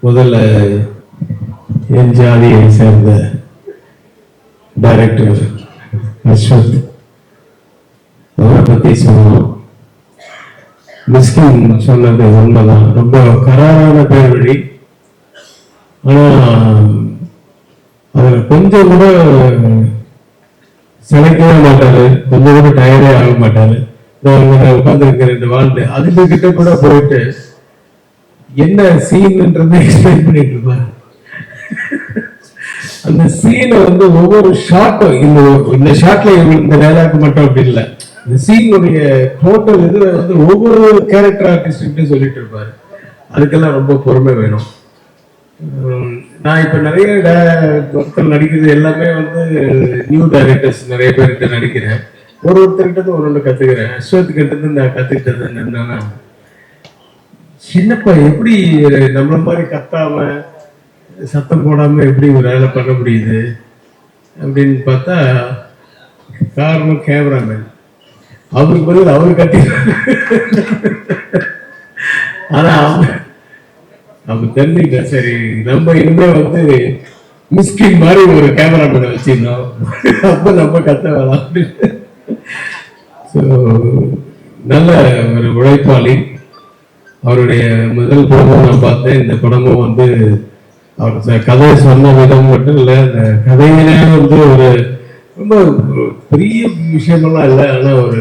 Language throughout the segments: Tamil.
முதல்ல என் ஜாதியை சேர்ந்த டைரக்டர் அஸ்வத் அவரை பற்றி சொல்லணும். மிஸ்கின் சொன்னது உண்மைதான். ரொம்ப கராரான பேர் வழி. ஆனால் அதில் கொஞ்சம் கூட சிலைக்கவே மாட்டாரு, கொஞ்சம் கூட டயரே ஆக மாட்டாரு. உட்காந்துருக்க 2 வாழ்ந்து அதுக்கு கிட்ட கூட போயிட்டு என்ன சீன்ன்றதை எக்ஸ்பிளைன் பண்ணிட்டு இருப்பாரு. அந்த சீனை வந்து ஒவ்வொரு ஷாட்டும் இந்த ஷாட்ல இந்த டைலாக் மட்டும் அப்படி இல்லை, இந்த சீனுடைய டோட்டல் இதுல வந்து ஒவ்வொரு கேரக்டர் ஆர்டிஸ்ட் சொல்லிட்டு இருப்பாரு. அதுக்கெல்லாம் ரொம்ப பொறுமை வேணும். நான் இப்ப நிறைய ஒருத்தர் நடிக்கிறது எல்லாமே வந்து நியூ டைரக்டர்ஸ் நிறைய பேர்கிட்ட நடிக்கிறேன். ஒருத்தர்கிட்ட ஒன்று கத்துக்கிறேன். அஸ்வத் கிட்ட நான் கத்துக்கிட்டது என்னன்னா, சின்னப்பா எப்படி நம்மள மாதிரி கத்தாம சத்தம் போடாம எப்படி ஒரு வேலை பண்ண முடியுது அப்படின்னு பார்த்தா காரணம் கேமராமேன். அவருக்கு பதில் அவரு கத்தி. ஆனா அவங்க தெரிஞ்சுக்கிட்டேன், சரி நம்ம இனிமே வந்து மிஸ்கின் மாதிரி ஒரு கேமராமேனை வச்சிருந்தோம், அப்ப நம்ம கத்த வேணாம் அப்படின்னு. ஸோ நல்ல ஒரு உழைப்பாளி. அவருடைய முதல் படமும் நான் பார்த்தேன். இந்த படமும் வந்து அவர் கதையை சொன்ன விதம் மட்டும் இல்லை, இந்த கதையிலே வந்து ஒரு ரொம்ப பெரிய விஷயமெல்லாம் இல்லை, ஆனால் ஒரு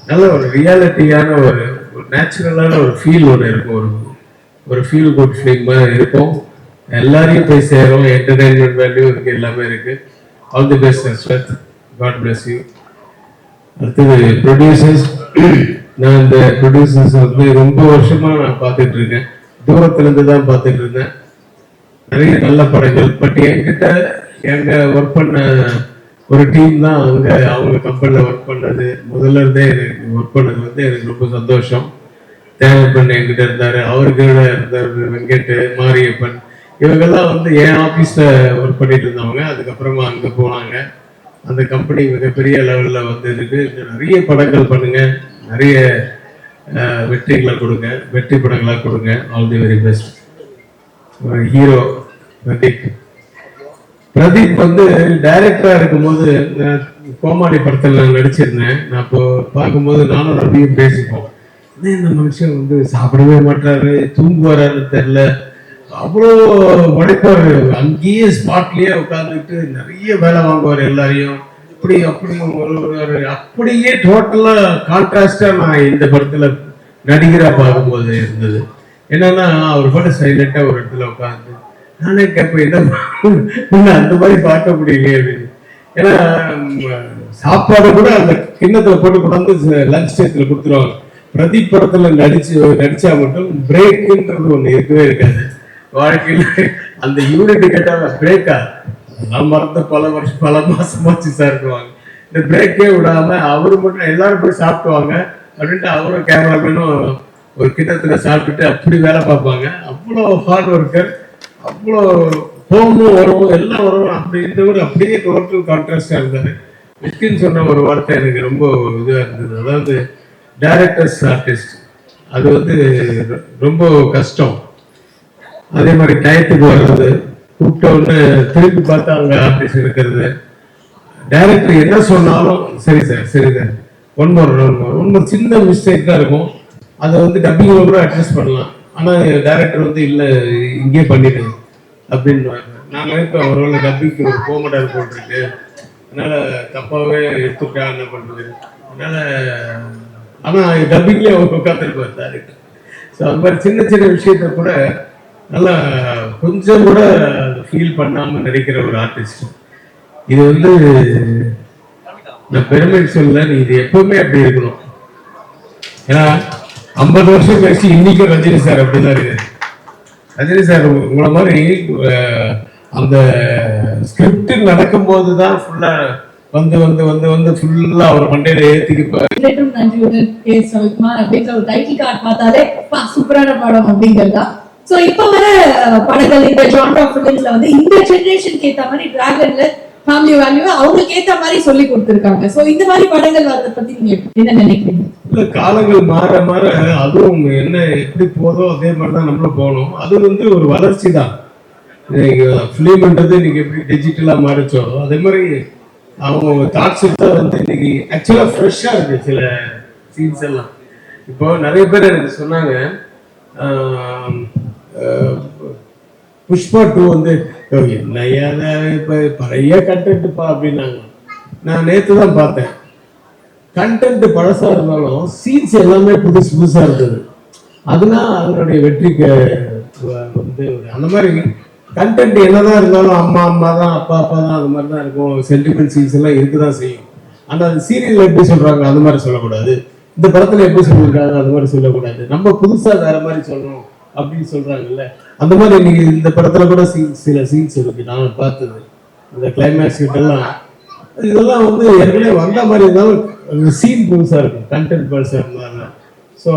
நல்ல ஒரு ரியாலிட்டியான ஒரு நேச்சுரலான ஒரு ஃபீல் ஒன்று இருக்கும். ஒரு ஃபீல் குட் ஃபிலிம் மாதிரி இருக்கும். எல்லாரையும் போய் சேரும். என்டர்டைன்மெண்ட் வேல்யூ இருக்கு, எல்லாமே இருக்கு. All the best Ashwath. God bless you. அடுத்தது ப்ரொடியூசர்ஸ். நான் இந்த ப்ரொடியூசர்ஸ் வந்து ரொம்ப வருஷமா நான் பார்த்துட்டு இருக்கேன். தூரத்துல இருந்து தான் பார்த்துட்டு இருந்தேன். நிறைய நல்ல படங்கள். பட் என்கிட்ட எங்க ஒர்க் பண்ண ஒரு டீம் தான் அவங்க கம்பெனியில் ஒர்க் பண்ணது. முதல்ல இருந்தே எனக்கு ஒர்க் பண்ணது வந்து எனக்கு ரொம்ப சந்தோஷம். தேவப்பன் என்கிட்ட இருந்தாரு, அவருக்கு இருந்தார் வெங்கட், மாரியப்பன், இவங்கெல்லாம் வந்து என் ஆஃபீஸில் ஒர்க் பண்ணிட்டு இருந்தவங்க. அதுக்கப்புறமா அங்கே போனாங்க. அந்த கம்பெனி மிகப்பெரிய லெவலில் வந்து இருக்கு. நிறைய படங்கள் பண்ணுங்க, நிறைய வெற்றிகளை கொடுங்க, வெற்றி படங்களாக கொடுங்க. All the very best. Hero Pradeep வந்து டைரக்டராக இருக்கும்போது கோமாளி படத்தில் நான் நடிச்சிருந்தேன். நான் இப்போ பார்க்கும்போது நானும் ரவியும் பேசிப்போம். இந்த மனுஷன் வந்து சாப்பிடவே மாட்டாரு, தூங்குவாரான்னு தெரியல, அவ்வளோ உழைப்பாரு. அங்கேயே ஸ்பாட்லயே உட்காந்துட்டு நிறைய வேலை வாங்குவார் எல்லாரையும். இப்படி அப்படி ஒரு அப்படியே டோட்டலா கான்ட்ராஸ்டா நான் இந்த படத்துல நடிகரா பார்க்கும்போது இருந்தது. என்னன்னா அவர் பாட்டு சைலண்டா ஒரு இடத்துல உட்காந்து நானே கேட்பேன், என்ன அந்த மாதிரி பார்க்க முடியலையே அப்படின்னு. ஏன்னா சாப்பாடு கூட அந்த கிண்ணத்துல போட்டு கொண்டாந்து லஞ்ச் டேத்துல கொடுத்துருவாங்க. பிரதீப் படத்துல நடிச்சா மட்டும் பிரேக்குன்றது ஒண்ணு இருக்கவே இருக்காது வாழ்க்கையில. அந்த யூனிட் கேட்டாங்க பிரேக்கா, நான் மறந்த பல மாசமாச்சு சாப்பிடுவாங்க. இந்த பிரேக்கே விடாம அவரு மட்டும் எல்லாரும் போய் சாப்பிடுவாங்க அப்படின்ட்டு அவரும் கேமராமேனும் ஒரு கிட்டத்துல சாப்பிட்டுட்டு அப்படி வேலை பார்ப்பாங்க. அவ்வளோ ஹார்ட் ஒர்க்கர், அவ்வளோ போகணும் வரும் எல்லாம் வரும். அப்படி இருந்தவர் அப்படியே டோட்டல் கான்ட்ராஸ்டா இருந்தாரு. மிஸ்கின் சொன்ன ஒரு வார்த்தை எனக்கு ரொம்ப இதுவாக இருந்தது. அதாவது டைரக்டர்ஸ் ஆர்டிஸ்ட் அது வந்து ரொம்ப கஷ்டம். அதே மாதிரி டயத்துக்கு வர்றது, கூப்பிட்டோன்னு திருப்பி பார்த்தா அங்கே ஆர்டிஸ்ட் இருக்கிறது. டைரக்டர் என்ன சொன்னாலும் சரி சார் சரி சார் ஒன் மோர் சின்ன மிஸ்டேக் தான் இருக்கும். அதை வந்து டப்பிங் கூட அட்ஜஸ்ட் பண்ணலாம். ஆனால் டைரக்டர் வந்து இல்லை இங்கே பண்ணிடுங்க அப்படின்னு. நான் நினைப்பேன் அவரோட டப்பிங்க்கு ஒரு கோமடார் போட்டிருக்கு, அதனால தப்பாவே எடுத்துட்டா என்ன பண்ணுறது. அதனால ஆனால் டப்பிங்லேயே அவங்க உட்காந்துருப்பார் டேரக்டர். ஸோ அந்த மாதிரி சின்ன சின்ன விஷயத்த கூட நல்லா கொஞ்சம் கூட ஃபீல் பண்ணாமல் நடிக்கிற ஒரு ஆர்டிஸ்ட். இது வந்து நான் பெருமை சொல்ல, நீ இது எப்பவுமே அப்படி இருக்கணும். ஏன்னா 50 வருஷம் கழிச்சு இன்னைக்கும் ரஜினி சார் அப்படிதான் இருக்கு. ரஜினி சார் உங்களை மாதிரி அந்த ஸ்கிரிப்ட் நடக்கும் போதுதான் ஃபுல்லா வந்து வந்து வந்து வந்து ஃபுல்லா அவர் மண்டையில ஏத்திக்கிப்பாரு. சூப்பரான படம் அப்படிங்கிறதா. சோ இப்ப வர படங்கள் இந்த ஜான்ரா ஃபிலிம்ஸ்ல வந்து இந்த ஜெனரேஷனுக்கு ஏத்த மாதிரி டிராகன்ல ஃபேமிலி வேல்யூ அவங்களுக்கு ஏத்த மாதிரி சொல்லி கொடுத்திருக்காங்க. சோ இந்த மாதிரி படங்கள் வரத பத்தி நீங்க என்ன நினைக்கிறீங்க? இல்ல, காலங்கள் மாற மாற அதுவும் என்ன எப்படி போதோ அதே மாதிரிதான் நம்மளும் போகணும். அது வந்து ஒரு வளர்ச்சி தான். ஃபிலிம்ன்றது இன்னைக்கு எப்படி டிஜிட்டலா மாறிச்சோ அதே மாதிரி அவங்க தாட்ஸ் வந்து இன்னைக்கு ஆக்சுவலா ஃப்ரெஷ்ஷா இருக்கு சில சீன்ஸ் எல்லாம். இப்போ நிறைய பேர் எனக்கு சொன்னாங்க புஷ்பா 2 வந்து என்னையா இப்போ பழைய கண்டென்ட்ப்பா அப்படின்னாங்க. நான் நேற்று தான் பார்த்தேன். கண்டென்ட் பழசா இருந்தாலும் சீன்ஸ் எல்லாமே புதுசு புதுசா இருந்தது. அதனால அதனுடைய வெற்றிக்கு வந்து அந்த மாதிரி கண்டென்ட் என்னதான் இருந்தாலும் அம்மா அம்மா தான் அப்பா அப்பா தான் அது மாதிரி தான் இருக்கும். சென்டிமெண்ட் சீன்ஸ் எல்லாம் இருக்குதான் செய்யும். ஆனால் அது சீரியல் எப்படி சொல்றாங்க அது மாதிரி சொல்லக்கூடாது. இந்த படத்துல எப்படி சொல்லியிருக்காங்க அது மாதிரி சொல்லக்கூடாது. நம்ம புதுசா வேற மாதிரி சொல்லணும் அப்படின்னு சொல்றாங்கல்ல. அந்த மாதிரி இன்னைக்கு இந்த படத்துல கூட சில சீன்ஸ் இருக்கு நான் பார்த்தது. இந்த கிளைமேக்ஸ் கிட்டலாம் இதெல்லாம் வந்து ஏற்கனவே வந்த மாதிரி இருந்தாலும் சீன் புதுசா இருக்கும், கண்டென்ட் புதுசா இருந்தாங்க. So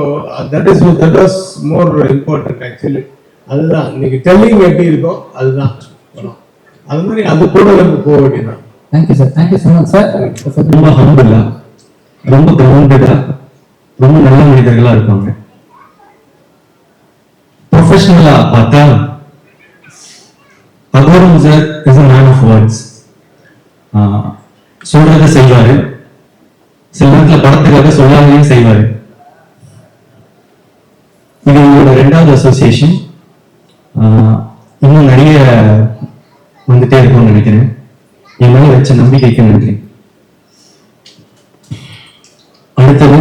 that was more important actually. அதுதான் இன்னைக்கு டெல்லிங் எப்படி இருக்கோ அதுதான் படம். அது மாதிரி அது கூட நம்ம போக வேண்டியதான். Thank you sir. Thank you so much sir. ரொம்ப ஹம்பிளா, ரொம்ப கிரவுண்டடா, ரொம்ப நல்ல மனிதர்களா இருப்பாங்க. ப்ரொஃபஷனலா பார்த்தா Agoram sir is a man of words. சொல்றத செய்வாரு, சில நேரத்தில் படத்துக்காக சொல்லாதையும் செய்வாரு. இது உங்களோட 2வது அசோசியேஷன். இன்னும் நிறைய வந்துட்டே இருக்கும்னு நினைக்கிறேன். என் மேல வச்ச நம்பிக்கைக்கு நன்றி. அடுத்தது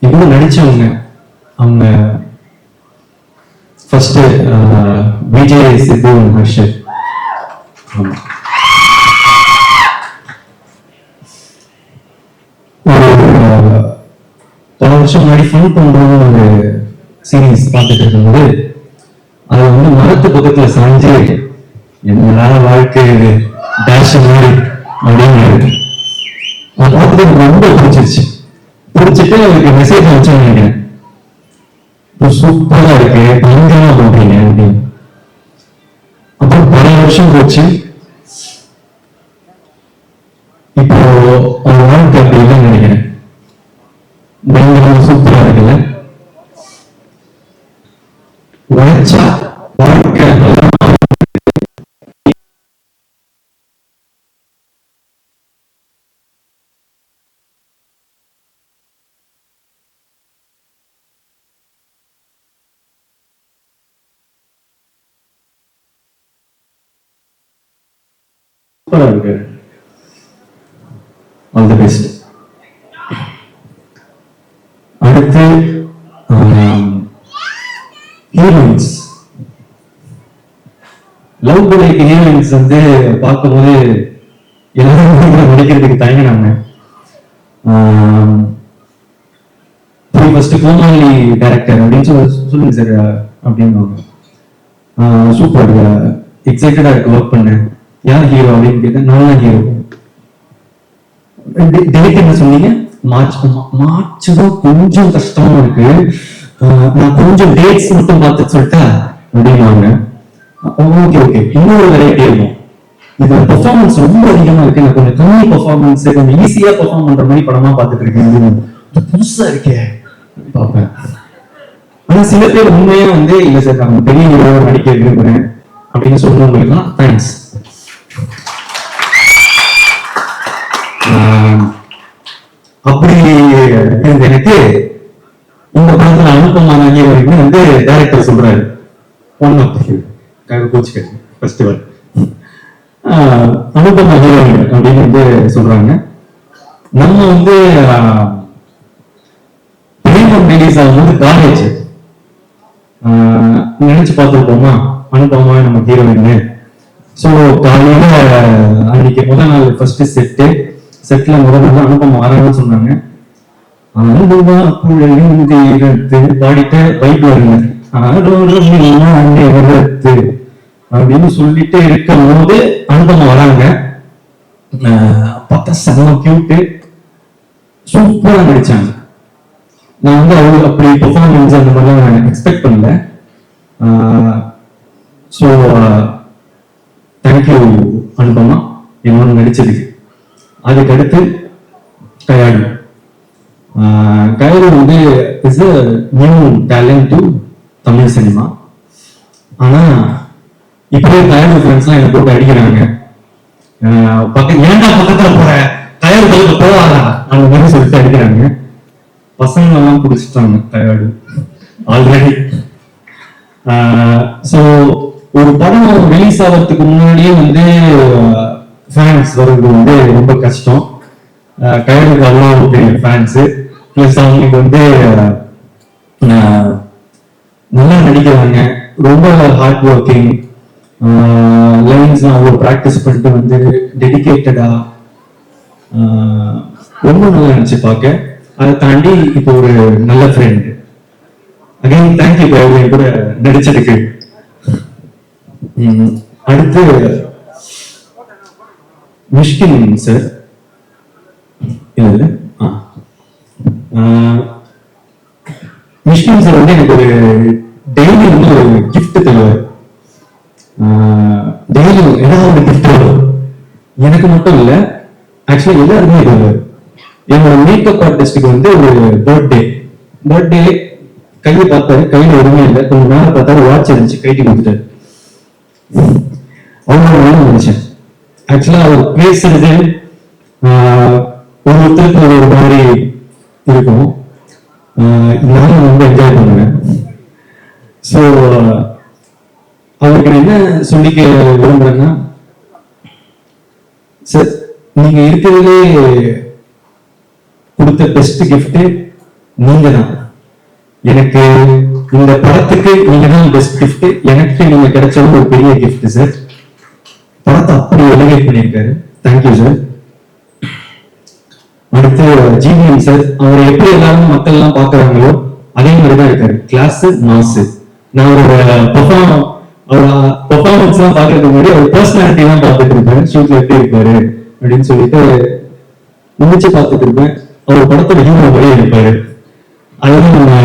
இன்னும் நடிச்சவங்க, அவங்க ஃபர்ஸ்ட் விஜய், சித்து, ஹர்ஷத். ஒரு பல வருஷம் முன்னாடி ஃபன் பண்றோம்னு ஒரு சீரீஸ் பார்த்துட்டு இருக்கும்போது அது வந்து மரத்து பக்கத்துல சாஞ்சு என்னடா வாழ்க்கை இது டேஷ் மாதிரி அப்படின்னு அதை பார்த்துட்டு எனக்கு ரொம்ப பிடிச்சிருச்சு. பிடிச்சிட்டு அவருக்கு மெசேஜ் அனுப்பிச்சு நினைக்கிறேன், சூப்பரா இருக்கு பயங்கரமா பண்றீங்க அப்படின்னு. அப்புறம் பல வருஷம் போச்சு. இப்போ அவங்க வாழ்க்கை அப்படி இல்லைன்னு நினைக்கிறேன். பயங்கரமா சூப்பரா இருக்குல்ல. உழைச்சா வாழ்க்கை சூப்பரா இருக்கு. All the best. அடுத்து ஹீரோயின்ஸ், லவ் குலைக்கு ஹீரோயின்ஸ் வந்து பார்க்கும்போது எல்லாரும் நடிக்கிறதுக்கு தயங்கினாங்க. ஃபர்ஸ்ட் கோமாளி டைரக்டர் அப்படின்னு சொல்லுங்க சார் அப்படின்னுவாங்க. சூப்பர், எக்ஸைட்டடா இருக்கு ஒர்க் பண்ணேன். யார் ஹீரோ அப்படின்னு கேட்டேன், நான் தான் ஹீரோ. டேட் என்ன சொன்னீங்க? மார்ச் தான் கொஞ்சம் கஷ்டமா இருக்கு, நான் கொஞ்சம் டேட்ஸ் மட்டும் பார்த்து சொல்லிட்டேன் அப்படின்வாங்க. ஓகே ஓகே, இன்னொரு வெரைட்டி இருக்கும். இது பெர்ஃபார்மன்ஸ் ரொம்ப அதிகமா இருக்கு, நான் கொஞ்சம் கம்மி பெர்ஃபார்மன்ஸ் கொஞ்சம் ஈஸியா பெர்ஃபார்ம் பண்ற மாதிரி படமா பார்த்துட்டு இருக்கேன், புதுசா இருக்கே பார்ப்பேன். ஆனா சில பேர் உண்மையா வந்து இல்ல சார் நான் பெரிய ஹீரோவா நடிக்க விரும்புறேன் அப்படின்னு சொல்றவங்களுக்குலாம் தேங்க்ஸ். அப்படி எனக்கு இந்த படத்துல அனுப்பமான ஹீரோயின் வந்து டைரக்டர் சொல்றாரு, one of the hero coach festival Anupama heroine அப்படின்னு வந்து சொல்றாங்க. நம்ம வந்து பிரேமம் ரிலீஸ் ஆகும்போது காலேஜ் நினைச்சு பார்த்துருப்போமா அனுப்பமா நம்ம ஹீரோயின். ஸோ காலையில அன்னைக்கு முதல் நாள் ஃபர்ஸ்ட் செட்ல முதல் நாள் அனுப்பமா வராங்கன்னு சொன்னாங்க. அனுபவா குழந்தை பாடிட்டு பைக் வருங்க அப்படின்னு சொல்லிட்டு இருக்கும் போது அனுபவமா வராங்க. பார்த்தா செம்ம கியூட்டு, சூப்பரா நடிச்சாங்க. நான் வந்து அவங்க அப்படி பெர்ஃபார்மன்ஸ் அந்த மாதிரிலாம் எக்ஸ்பெக்ட் பண்ணல. So thank you Anupama. என்னோட நடிச்சதுக்கு. அதுக்கடுத்து கயாடு. கயாடு வந்து is a new talent to Tamil cinema. ஆனா இப்பவே கயாடு ஃப்ரெண்ட்ஸ்லாம் என்னை போட்டு அடிக்கிறாங்க. ஏன்டா பக்கத்துல போற, கயாடு பக்கத்துல போவாதா அந்த மாதிரி சொல்லிட்டு அடிக்கிறாங்க. பசங்க எல்லாம் பிடிச்சிட்டாங்க கயாடு ஆல்ரெடி. ஸோ ஒரு படம் ரிலீஸ் ஆகிறதுக்கு முன்னாடியே வந்து ஃபேன்ஸ் வர்றது வந்து ரொம்ப கஷ்டம். கயாடுக்கு அவ்வளோ பெரிய ஃபேன்ஸு. ப்ளஸ் அவங்களுக்கு வந்து நல்லா நடிக்கிறாங்க, ரொம்ப ஹார்ட் ஒர்க்கிங், லைன்ஸ்லாம் அவ்வளோ ப்ராக்டிஸ் பண்ணிட்டு வந்து டெடிக்கேட்டடா ரொம்ப நல்லா இருந்துச்சு பார்க்க. அதை தாண்டி இப்போ ஒரு நல்ல ஃப்ரெண்ட். அகைன் தேங்க்யூ என் கூட நடிச்சதுக்கு. அடுத்து மிஷ்கின் சார். மிஷ்கின் சார் வந்து எனக்கு ஒரு டெய்லி வந்து ஒரு கிஃப்ட் தருவார். டெய்லி ஏதாவது ஒரு கிஃப்ட் வரும். எனக்கு மட்டும் இல்லை, ஆக்சுவலா எல்லாருமே தருவார். என்னோட மேக்கப் ஆர்டிஸ்டுக்கு வந்து ஒரு பர்த்டே கையை பார்த்தாரு, கையில எதுவுமே இல்லை. கொஞ்சம் மேல பார்த்தாரு, வாட்ச் இருந்துச்சு, கைட்டி கொடுத்துட்டாரு. அவ்வளோ நினைச்சேன். ஆக்சுவலா அவர் பேசுறது ஒருத்தருக்கு ஒரு மாதிரி இருக்கும். நானும் ரொம்ப என்ஜாய் பண்ணுவேன். ஸோ அவருக்கு என்ன சொல்லிக்க விரும்புறேன்னா, சார் நீங்க இருக்கிறதுலே கொடுத்த பெஸ்ட் கிஃப்ட் நீங்க தான். எனக்கு இந்த படத்துக்கு நீங்க தான் பெஸ்ட் கிஃப்ட். எனக்கு நீங்க கிடைச்சது ஒரு பெரிய கிஃப்ட் சார். படத்தை அப்படி எலிவேட் பண்ணியிருக்காரு. Thank you sir. அடுத்து ஜிவிஎம் சார். அவரை எப்படி எல்லாரும் மக்கள் எல்லாம் பாக்குறாங்களோ அதே மாதிரிதான் இருக்காரு. கிளாஸ் மாசு. நான் அவரோட பெர்ஃபார்மன்ஸ் எல்லாம் பாக்குறதுக்கு முன்னாடி அவர் பர்சனாலிட்டி எல்லாம் பார்த்துட்டு இருப்பேன். ஷூட்ல எப்படி இருப்பாரு அப்படின்னு சொல்லிட்டு நினைச்சு பார்த்துட்டு இருப்பேன். அவர் படத்தோட ஹீரோ வழியே இருப்பாரு. அதுதான்